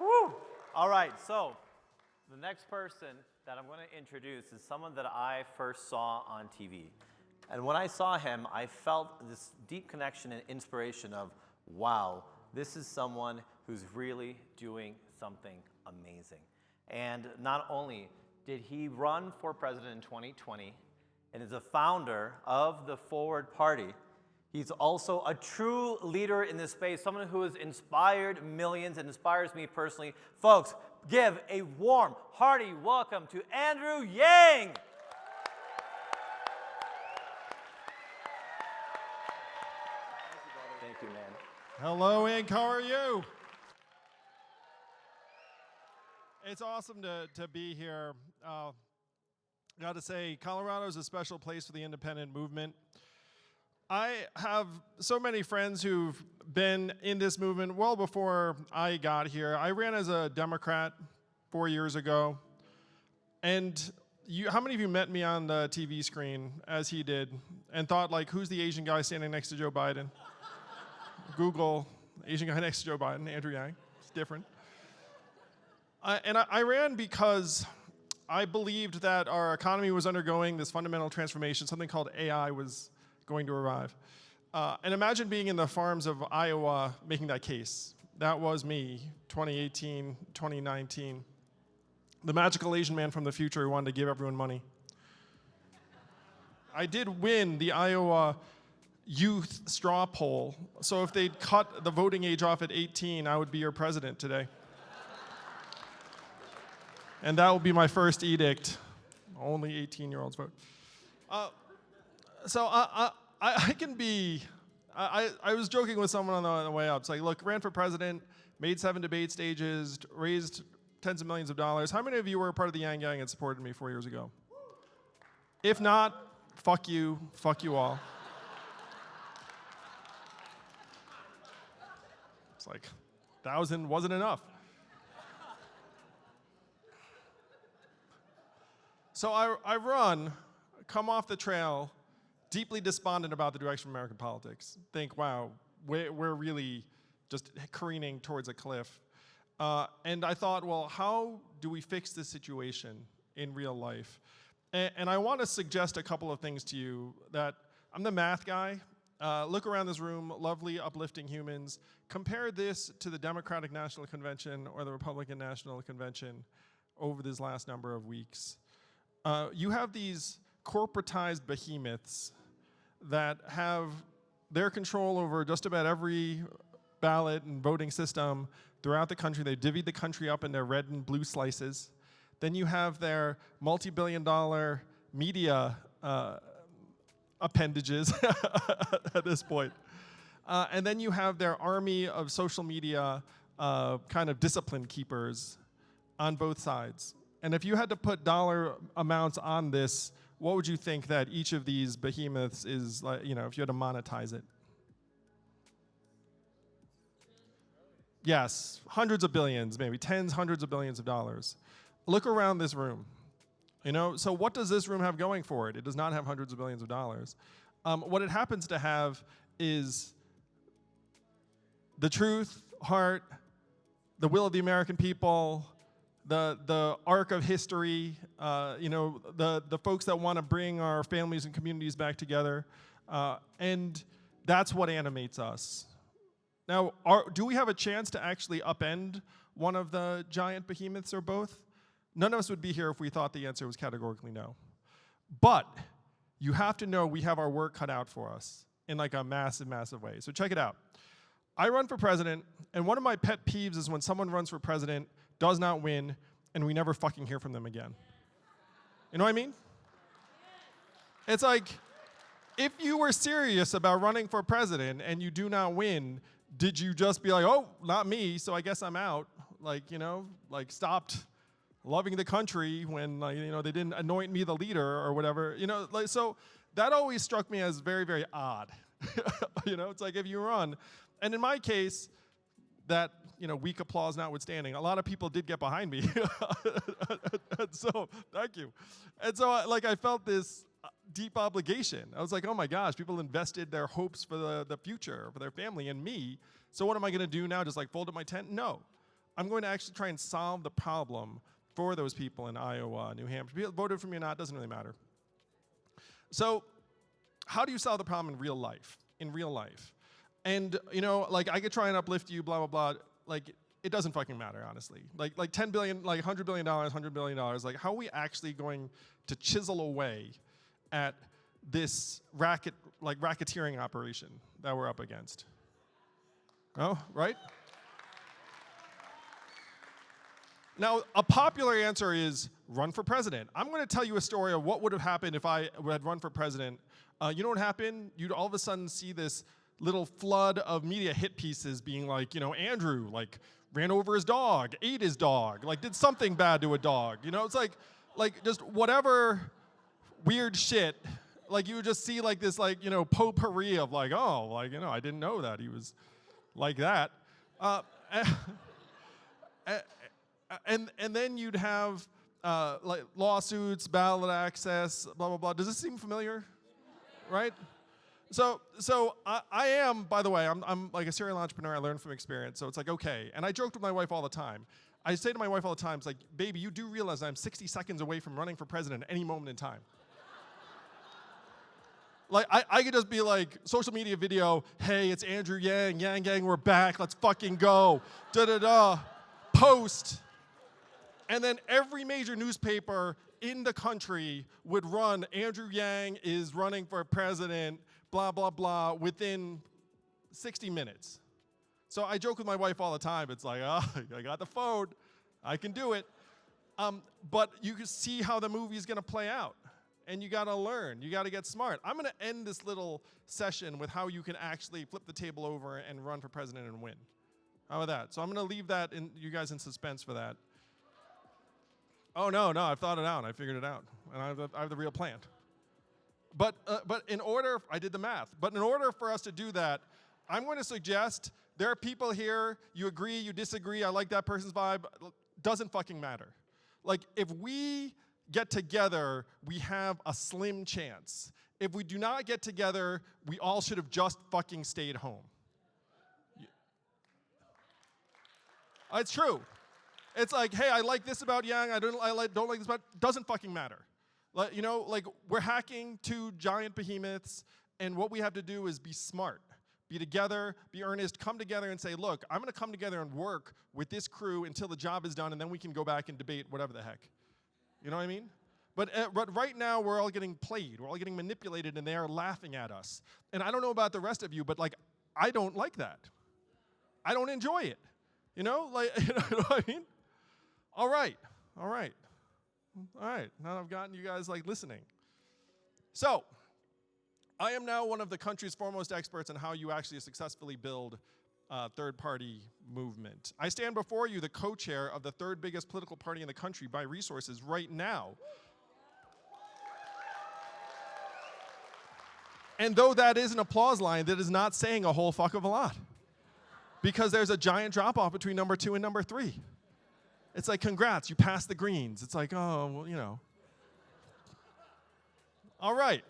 Woo! All right, so the next person that I'm going to introduce is someone that I first saw on TV. And when I saw him, I felt this deep connection and inspiration of, wow, this is someone who's really doing something amazing. And not only did he run for president in 2020 and is a founder of the Forward Party, he's also a true leader in this space, someone who has inspired millions and inspires me personally. Folks, give a warm, hearty welcome to Andrew Yang. Thank you, man. Hello, Inc. How are you? It's awesome to be here. Got to say, Colorado is a special place for the independent movement. I have so many friends who've been in this movement well before I got here. I ran as a Democrat 4 years ago. And how many of you met me on the TV screen as he did and thought, like, who's the Asian guy standing next to Joe Biden? Google Asian guy next to Joe Biden, Andrew Yang. It's different. I ran because I believed that our economy was undergoing this fundamental transformation. Something called AI was going to arrive. And imagine being in the farms of Iowa making that case. That was me, 2018, 2019. The magical Asian man from the future who wanted to give everyone money. I did win the Iowa youth straw poll. So if they'd cut the voting age off at 18, I would be your president today. And that will be my first edict. Only 18-year-olds vote. So I can be, I was joking with someone on the way up. It's like, look, ran for president, made 7 debate stages, raised tens of millions of dollars. How many of you were a part of the Yang Gang and supported me 4 years ago? If not, fuck you all. It's like, 1,000 wasn't enough. So I run, come off the trail, deeply despondent about the direction of American politics. Think, wow, we're really just careening towards a cliff. And I thought, well, how do we fix this situation in real life? And I want to suggest a couple of things to you. That I'm the math guy. Look around this room, lovely, uplifting humans. Compare this to the Democratic National Convention or the Republican National Convention over this last number of weeks. You have these corporatized behemoths that have their control over just about every ballot and voting system throughout the country. They divvied the country up into red and blue slices. Then you have their multi-billion-dollar media appendages at this point. And then you have their army of social media kind of discipline keepers on both sides. And if you had to put dollar amounts on this, what would you think that each of these behemoths is, like, you know, if you had to monetize it? Yes, hundreds of billions, maybe tens, hundreds of billions of dollars. Look around this room. You know, so what does this room have going for it? It does not have hundreds of billions of dollars. What it happens to have is the truth, heart, the will of the American people, the arc of history, you know, the folks that want to bring our families and communities back together, and that's what animates us. Now, do we have a chance to actually upend one of the giant behemoths or both? None of us would be here if we thought the answer was categorically no. But you have to know we have our work cut out for us in like a massive, massive way. So check it out. I run for president, and one of my pet peeves is when someone runs for president, does not win, and we never fucking hear from them again. You know what I mean? It's like, if you were serious about running for president and you do not win, did you just be like, oh, not me, so I guess I'm out? Like, you know, like stopped loving the country when, like, you know, they didn't anoint me the leader or whatever. You know, like, so that always struck me as very, very odd. You know, it's like if you run, and in my case, that, you know, weak applause notwithstanding, a lot of people did get behind me. And so, thank you. And so, like, I felt this deep obligation. I was like, oh my gosh, people invested their hopes for the future, for their family, and me. So what am I going to do now? Just like fold up my tent? No. I'm going to actually try and solve the problem for those people in Iowa, New Hampshire. People voted for me or not, doesn't really matter. So how do you solve the problem in real life? In real life. And, like, I could try and uplift you, blah, blah, blah. Like, it doesn't fucking matter, honestly. Like $10 billion, like $100 billion, $100 billion. Like, how are we actually going to chisel away at this racketeering operation that we're up against? Oh, right? Now, a popular answer is run for president. I'm going to tell you a story of what would have happened if I had run for president. You know what happened? You'd all of a sudden see this little flood of media hit pieces being like, Andrew, like, ran over his dog, ate his dog, like, did something bad to a dog. It's like just whatever weird shit. Like, you would just see like this, like, potpourri of like, oh, like, I didn't know that he was like that. And then you'd have like lawsuits, ballot access, blah, blah, blah. Does this seem familiar? Right? So I am, by the way, I'm like a serial entrepreneur. I learned from experience. So it's like, okay. And I joked with my wife all the time. I say to my wife all the time, it's like, baby, you do realize I'm 60 seconds away from running for president at any moment in time. Like, I could just be like, social media video, hey, it's Andrew Yang, Yang Gang, we're back, let's fucking go, da-da-da, post. And then every major newspaper in the country would run, Andrew Yang is running for president, blah, blah, blah, within 60 minutes. So I joke with my wife all the time. It's like, oh, I got the phone. I can do it. But you can see how the movie's going to play out. And you got to learn. You got to get smart. I'm going to end this little session with how you can actually flip the table over and run for president and win. How about that? So I'm going to leave that you guys in suspense for that. Oh, no, I've thought it out. I figured it out. And I have the real plan. But in order, I did the math. But in order for us to do that, I'm going to suggest there are people here, you agree, you disagree, I like that person's vibe, doesn't fucking matter. Like, if we get together, we have a slim chance. If we do not get together, we all should have just fucking stayed home. It's true. It's like, hey, I like this about Yang, I don't like this about, doesn't fucking matter. Like, we're hacking two giant behemoths, and what we have to do is be smart. Be together, be earnest, come together and say, look, I'm going to come together and work with this crew until the job is done, and then we can go back and debate whatever the heck. You know what I mean? But right now, we're all getting played. We're all getting manipulated, and they are laughing at us. And I don't know about the rest of you, but, like, I don't like that. I don't enjoy it. You know what I mean? All right. Now I've gotten you guys, like, listening. So, I am now one of the country's foremost experts on how you actually successfully build a third-party movement. I stand before you, the co-chair of the third biggest political party in the country by resources right now. And though that is an applause line, that is not saying a whole fuck of a lot. Because there's a giant drop-off between number 2 and number 3. It's like, congrats, you passed the Greens. It's like, oh, well, All right.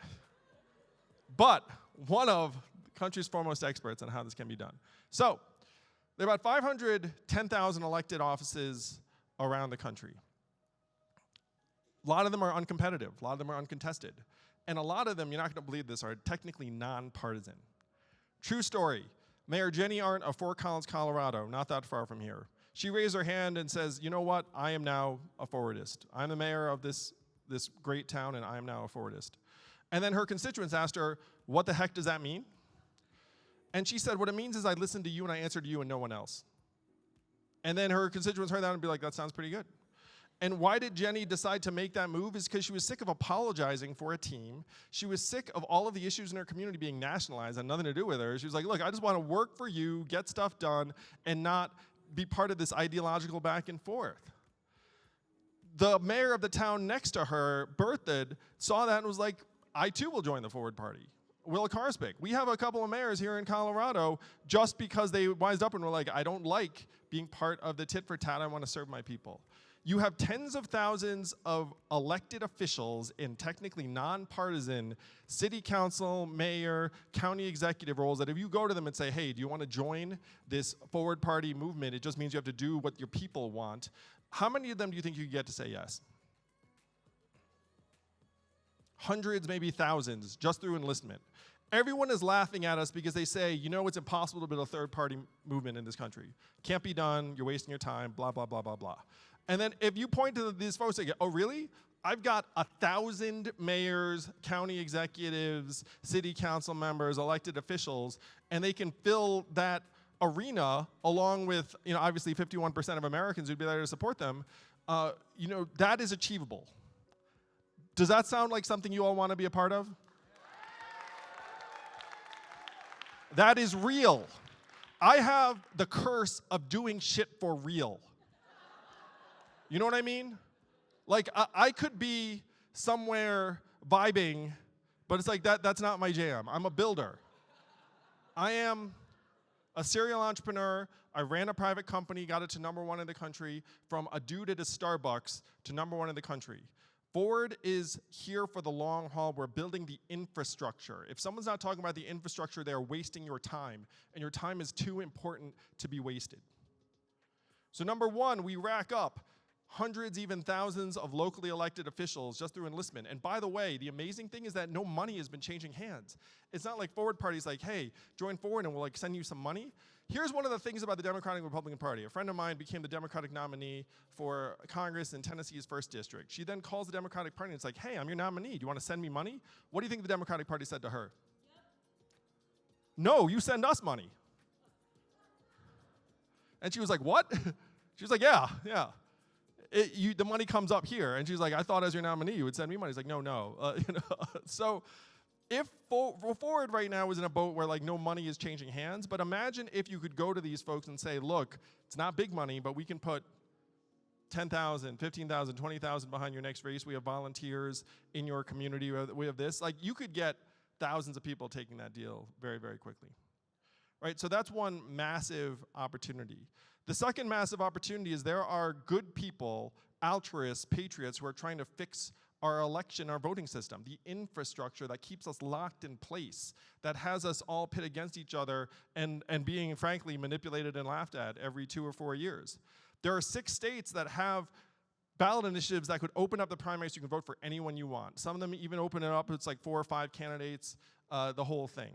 But one of the country's foremost experts on how this can be done. So, there are about 510,000 elected offices around the country. A lot of them are uncompetitive. A lot of them are uncontested. And a lot of them, you're not going to believe this, are technically nonpartisan. True story. Mayor Jenny Arndt of Fort Collins, Colorado, not that far from here. She raised her hand and says, you know what? I am now a forwardist. I'm the mayor of this great town, and I am now a forwardist. And then her constituents asked her, what the heck does that mean? And she said, what it means is I listened to you and I answered you and no one else. And then her constituents heard that and be like, that sounds pretty good. And why did Jenny decide to make that move? Is because she was sick of apologizing for a team. She was sick of all of the issues in her community being nationalized, had nothing to do with her. She was like, look, I just want to work for you, get stuff done, and not be part of this ideological back and forth. The mayor of the town next to her, Berthoud, saw that and was like, I too will join the Forward Party. Willa Karsbeck. We have a couple of mayors here in Colorado just because they wised up and were like, I don't like being part of the tit for tat, I want to serve my people. You have tens of thousands of elected officials in technically nonpartisan city council, mayor, county executive roles that if you go to them and say, hey, do you want to join this forward party movement? It just means you have to do what your people want. How many of them do you think you get to say yes? Hundreds, maybe thousands, just through enlistment. Everyone is laughing at us because they say, you know, it's impossible to build a third-party movement in this country. Can't be done, you're wasting your time, blah, blah, blah, blah, blah. And then if you point to these folks and go, oh, really? I've got 1,000 mayors, county executives, city council members, elected officials, and they can fill that arena along with, you know, obviously 51% of Americans who'd be there to support them. You know, that is achievable. Does that sound like something you all want to be a part of? That is real. I have the curse of doing shit for real. You know what I mean? Like, I could be somewhere vibing, but it's like that's not my jam. I'm a builder. I am a serial entrepreneur. I ran a private company, got it to #1 in the country, from a dude at a Starbucks to #1 in the country. Forward is here for the long haul. We're building the infrastructure. If someone's not talking about the infrastructure, they're wasting your time, and your time is too important to be wasted. So #1, we rack up hundreds, even thousands of locally elected officials just through enlistment. And by the way, the amazing thing is that no money has been changing hands. It's not like Forward Party's like, hey, join Forward and we'll like send you some money. Here's one of the things about the Democratic and Republican Party. A friend of mine became the Democratic nominee for Congress in Tennessee's 1st District. She then calls the Democratic Party and it's like, hey, I'm your nominee. Do you want to send me money? What do you think the Democratic Party said to her? Yep. No, you send us money. And she was like, what? She was like, yeah. The money comes up here. And she's like, I thought as your nominee you would send me money. He's like, no. You know, so if Forward right now is in a boat where like no money is changing hands, but imagine if you could go to these folks and say, look, it's not big money, but we can put 10,000, 15,000, 20,000 behind your next race. We have volunteers in your community. We have this. Like, you could get thousands of people taking that deal very, very quickly. Right? So that's one massive opportunity. The second massive opportunity is there are good people, altruists, patriots who are trying to fix our election, our voting system, the infrastructure that keeps us locked in place, that has us all pit against each other and being, frankly, manipulated and laughed at every 2 or 4 years. There are 6 states that have ballot initiatives that could open up the primary so you can vote for anyone you want. Some of them even open it up, it's like 4 or 5 candidates, the whole thing.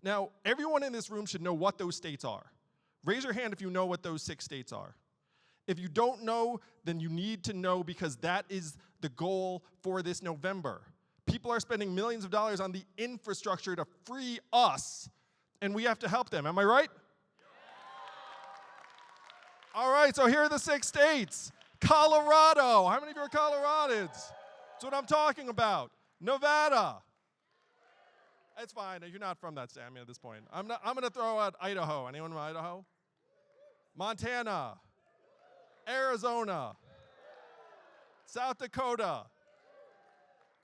Now, everyone in this room should know what those states are. Raise your hand if you know what those 6 states are. If you don't know, then you need to know, because that is the goal for this November. People are spending millions of dollars on the infrastructure to free us, and we have to help them. Am I right? Yeah. All right, so here are the 6 states. Colorado. How many of you are Coloradans? That's what I'm talking about. Nevada. It's fine. You're not from that state, at this point. I'm going to throw out Idaho. Anyone from Idaho? Montana. Arizona. South Dakota.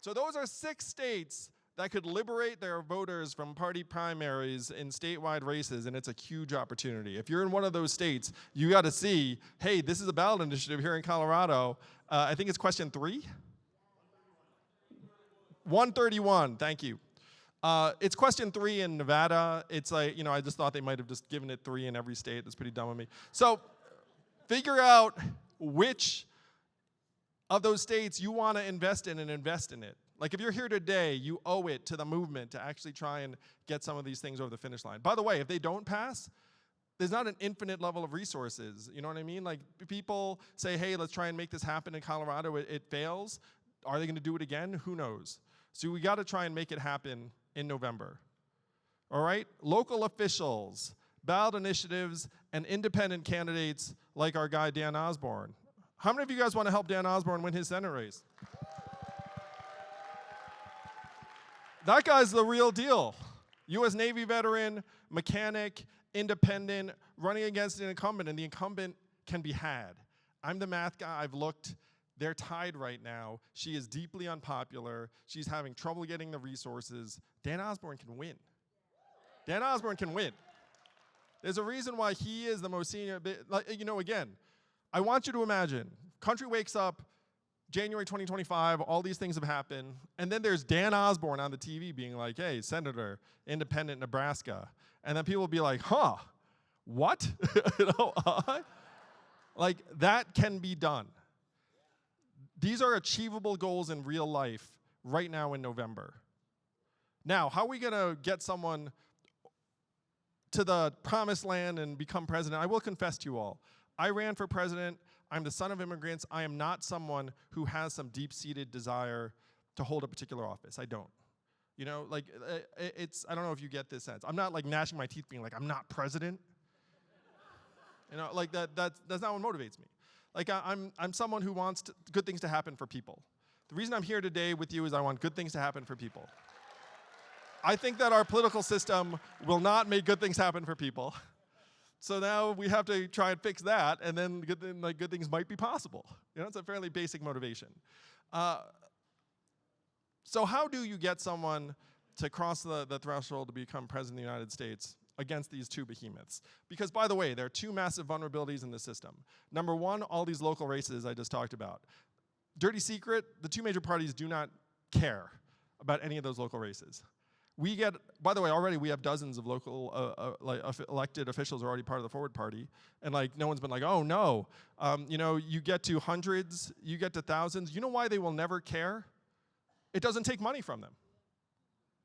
So those are 6 states that could liberate their voters from party primaries in statewide races, and it's a huge opportunity. If you're in one of those states, you got to see, hey, this is a ballot initiative here in Colorado. I think it's question 3? 131, thank you. It's question 3 in Nevada. It's like, I just thought they might have just given it 3 in every state. That's pretty dumb of me. So figure out which of those states you want to invest in and invest in it. Like, if you're here today, you owe it to the movement to actually try and get some of these things over the finish line. By the way, if they don't pass, there's not an infinite level of resources. You know what I mean? Like, people say, hey, let's try and make this happen in Colorado. It fails. Are they going to do it again? Who knows? So we got to try and make it happen in November. All right? Local officials, ballot initiatives, and independent candidates like our guy Dan Osborne. How many of you guys want to help Dan Osborne win his Senate race? That guy's the real deal. U.S. Navy veteran, mechanic, independent, running against an incumbent, and the incumbent can be had. I'm the math guy. I've looked. They're tied right now. She is deeply unpopular. She's having trouble getting the resources. Dan Osborne can win. Dan Osborne can win. There's a reason why he is the most senior. Again, I want you to imagine, country wakes up, January 2025, all these things have happened, and then there's Dan Osborne on the TV being like, hey, Senator, independent Nebraska. And then people will be like, huh, what? Like, that can be done. These are achievable goals in real life right now in November. Now, how are we going to get someone to the promised land and become president? I will confess to you all, I ran for president. I'm the son of immigrants. I am not someone who has some deep-seated desire to hold a particular office. I don't. You know, like, I don't know if you get this sense. I'm not like gnashing my teeth being like, I'm not president. You know, like that's not what motivates me. Like, I'm someone who wants good things to happen for people. The reason I'm here today with you is I want good things to happen for people. I think that our political system will not make good things happen for people. So now we have to try and fix that, and then good things might be possible. You know, it's a fairly basic motivation. So how do you get someone to cross the threshold to become president of the United States against these two behemoths? Because, by the way, there are two massive vulnerabilities in the system. Number one, all these local races I just talked about. Dirty secret, the two major parties do not care about any of those local races. We get, by the way, already we have dozens of local elected officials who are already part of the Forward Party, and like no one's been like, oh no. You know, you get to hundreds, you get to thousands. You know why they will never care? It doesn't take money from them.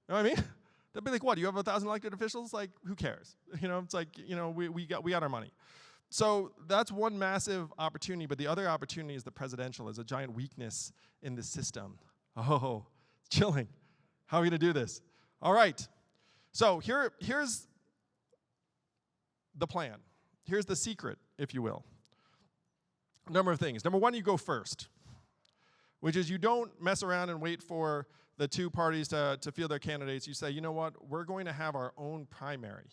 You know what I mean? They'll be like, what, you have 1,000 elected officials? Like, who cares? You know, it's like, you know, we got our money. So that's one massive opportunity, but the other opportunity is the presidential, is a giant weakness in the system. Oh, it's chilling. How are we gonna do this? All right, so here's the plan. Here's the secret, if you will. A number of things. Number one, you go first, which is you don't mess around and wait for the two parties to field their candidates. You say, you know what, we're going to have our own primary.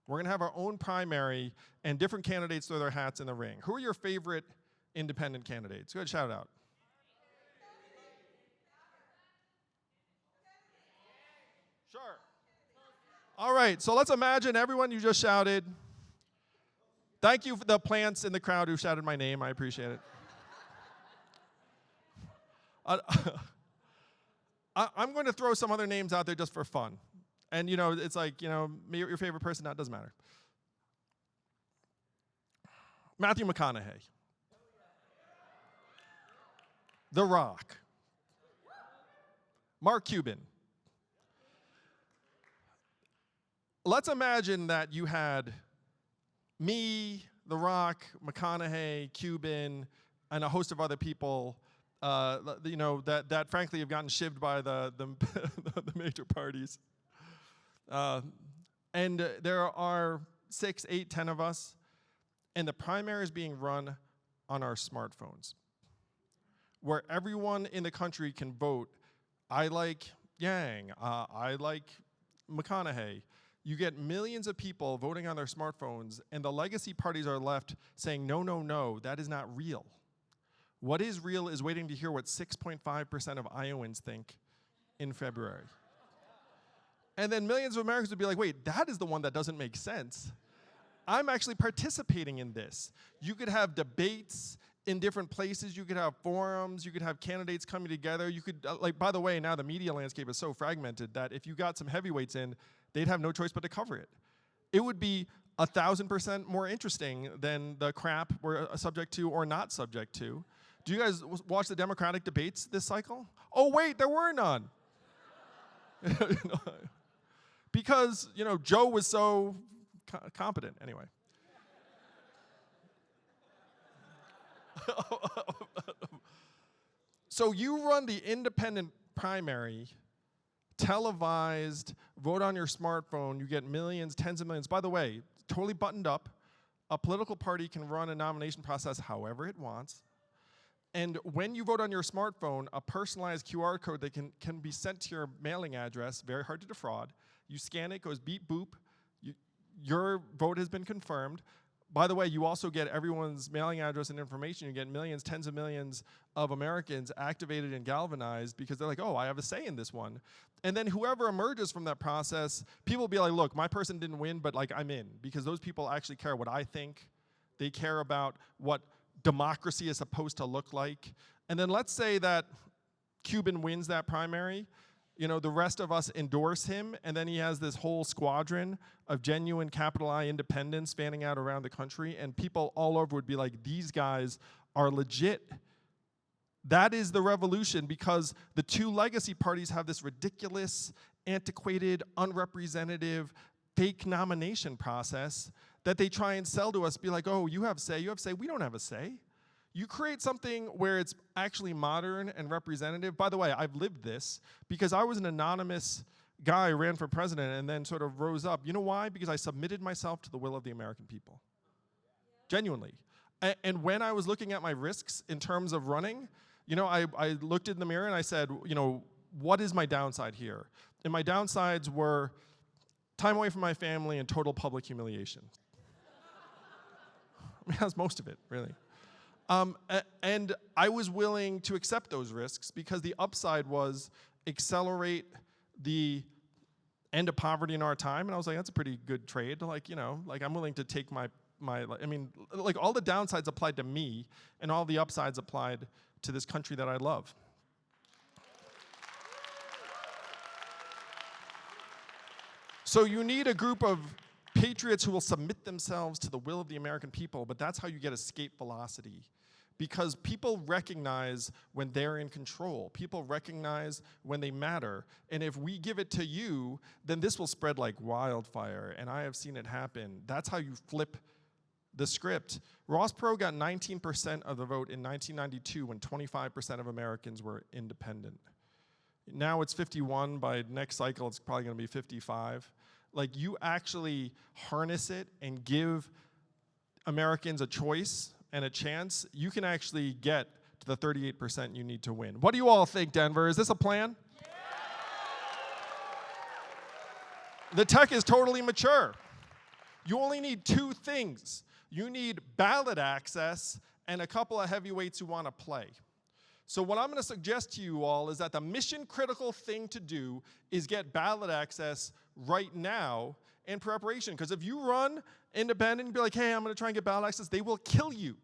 We're going to have our own primary, and different candidates throw their hats in the ring. Who are your favorite independent candidates? Go ahead, shout it out. Sure. All right, so let's imagine everyone you just shouted. Thank you for the plants in the crowd who shouted my name. I appreciate it. I'm going to throw some other names out there just for fun. And, you know, it's like, you know, your favorite person, that doesn't matter. Matthew McConaughey. The Rock. Mark Cuban. Let's imagine that you had me, The Rock, McConaughey, Cuban, and a host of other people, you know, that frankly have gotten shivved by the major parties. And there are 6, 8, 10 of us, and the primary is being run on our smartphones, where everyone in the country can vote. I like Yang, I like McConaughey. You get millions of people voting on their smartphones, and the legacy parties are left saying, no, no, no, that is not real. What is real is waiting to hear what 6.5% of Iowans think in February. And then millions of Americans would be like, wait, that is the one that doesn't make sense. I'm actually participating in this. You could have debates in different places. You could have forums. You could have candidates coming together. You could, like, by the way, now the media landscape is so fragmented that if you got some heavyweights in, they'd have no choice but to cover it. It would be 1,000% more interesting than the crap we're subject to or not subject to. Do you guys watch the Democratic debates this cycle? Oh, wait, there were none. Because, you know, Joe was so competent. Anyway. So you run the independent primary, televised, vote on your smartphone, you get millions, tens of millions. By the way, totally buttoned up. A political party can run a nomination process however it wants. And when you vote on your smartphone, a personalized QR code that can be sent to your mailing address, very hard to defraud. You scan it, goes beep, boop. Your vote has been confirmed. By the way, you also get everyone's mailing address and information. You get millions, tens of millions of Americans activated and galvanized because they're like, oh, I have a say in this one. And then whoever emerges from that process, people will be like, look, my person didn't win, but like I'm in, because those people actually care what I think. They care about what democracy is supposed to look like. And then let's say that Cuban wins that primary. The rest of us endorse him, and then he has this whole squadron of genuine capital I independents fanning out around the country, and people all over would be like, these guys are legit. That is the revolution, because the two legacy parties have this ridiculous, antiquated, unrepresentative, fake nomination process that they try and sell to us, be like, oh, you have say, you have say. We don't have a say. You create something where it's actually modern and representative. By the way, I've lived this because I was an anonymous guy who ran for president and then sort of rose up. You know why? Because I submitted myself to the will of the American people. Genuinely. And when I was looking at my risks in terms of running, I looked in the mirror and I said, what is my downside here? And my downsides were time away from my family and total public humiliation. I mean, that's most of it, really. And I was willing to accept those risks because the upside was accelerate the end of poverty in our time. And I was like, that's a pretty good trade. I'm willing to take all the downsides applied to me and all the upsides applied to this country that I love. So you need a group of patriots who will submit themselves to the will of the American people, but that's how you get escape velocity. Because people recognize when they're in control. People recognize when they matter. And if we give it to you, then this will spread like wildfire. And I have seen it happen. That's how you flip the script. Ross Perot got 19% of the vote in 1992 when 25% of Americans were independent. Now it's 51. By next cycle, it's probably going to be 55. You actually harness it and give Americans a choice and a chance, you can actually get to the 38% you need to win. What do you all think, Denver? Is this a plan? Yeah. The tech is totally mature. You only need two things. You need ballot access and a couple of heavyweights who want to play. So what I'm going to suggest to you all is that the mission-critical thing to do is get ballot access right now in preparation. Because if you run independent and be like, hey, I'm going to try and get ballot access, they will kill you.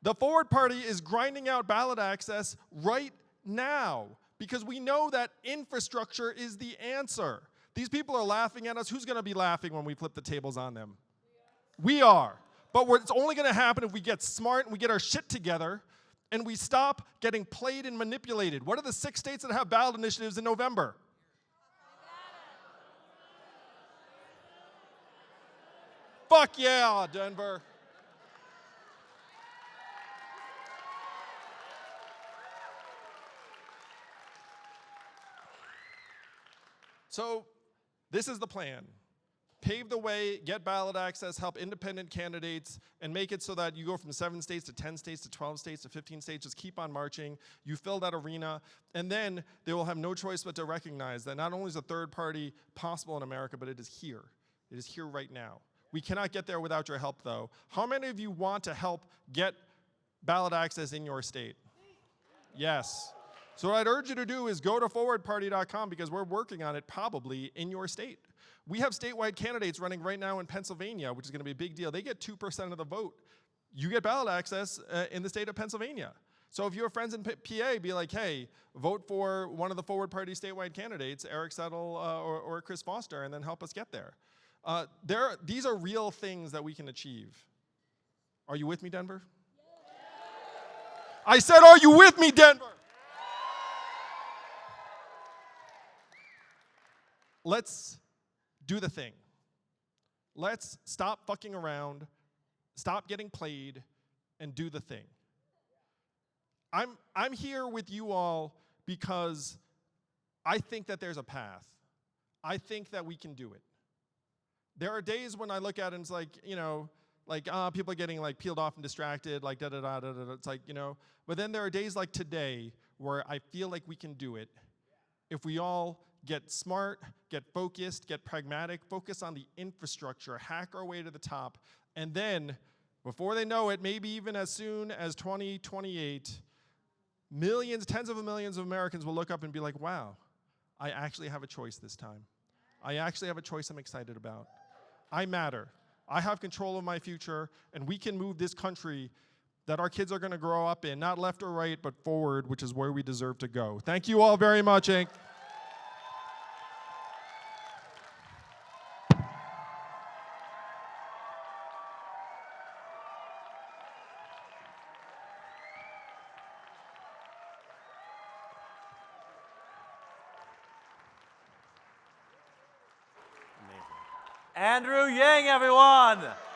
The Forward Party is grinding out ballot access right now because we know that infrastructure is the answer. These people are laughing at us. Who's going to be laughing when we flip the tables on them? We are. But it's only going to happen if we get smart and we get our shit together and we stop getting played and manipulated. What are the 6 states that have ballot initiatives in November? Fuck yeah, Denver. So this is the plan. Pave the way, get ballot access, help independent candidates, and make it so that you go from 7 states to 10 states to 12 states to 15 states. Just keep on marching. You fill that arena, and then they will have no choice but to recognize that not only is a third party possible in America, but it is here. It is here right now. We cannot get there without your help, though. How many of you want to help get ballot access in your state? Yes. So what I'd urge you to do is go to forwardparty.com because we're working on it probably in your state. We have statewide candidates running right now in Pennsylvania, which is going to be a big deal. They get 2% of the vote. You get ballot access in the state of Pennsylvania. So if you have friends in PA, be like, hey, vote for one of the Forward Party statewide candidates, Eric Settle or Chris Foster, and then help us get there. These are real things that we can achieve. Are you with me, Denver? I said, are you with me, Denver? Let's do the thing. Let's stop fucking around, stop getting played, and do the thing. I'm here with you all because I think that there's a path. I think that we can do it. There are days when I look at it and it's like, people are getting peeled off and distracted, da-da-da-da-da. It's but then there are days like today where I feel like we can do it if we all get smart, get focused, get pragmatic, focus on the infrastructure, hack our way to the top, and then, before they know it, maybe even as soon as 2028, millions, tens of millions of Americans will look up and be like, wow, I actually have a choice this time. I actually have a choice I'm excited about. I matter. I have control of my future, and we can move this country that our kids are going to grow up in, not left or right, but forward, which is where we deserve to go. Thank you all very much, Inc. Amazing. Andrew Yang, everyone.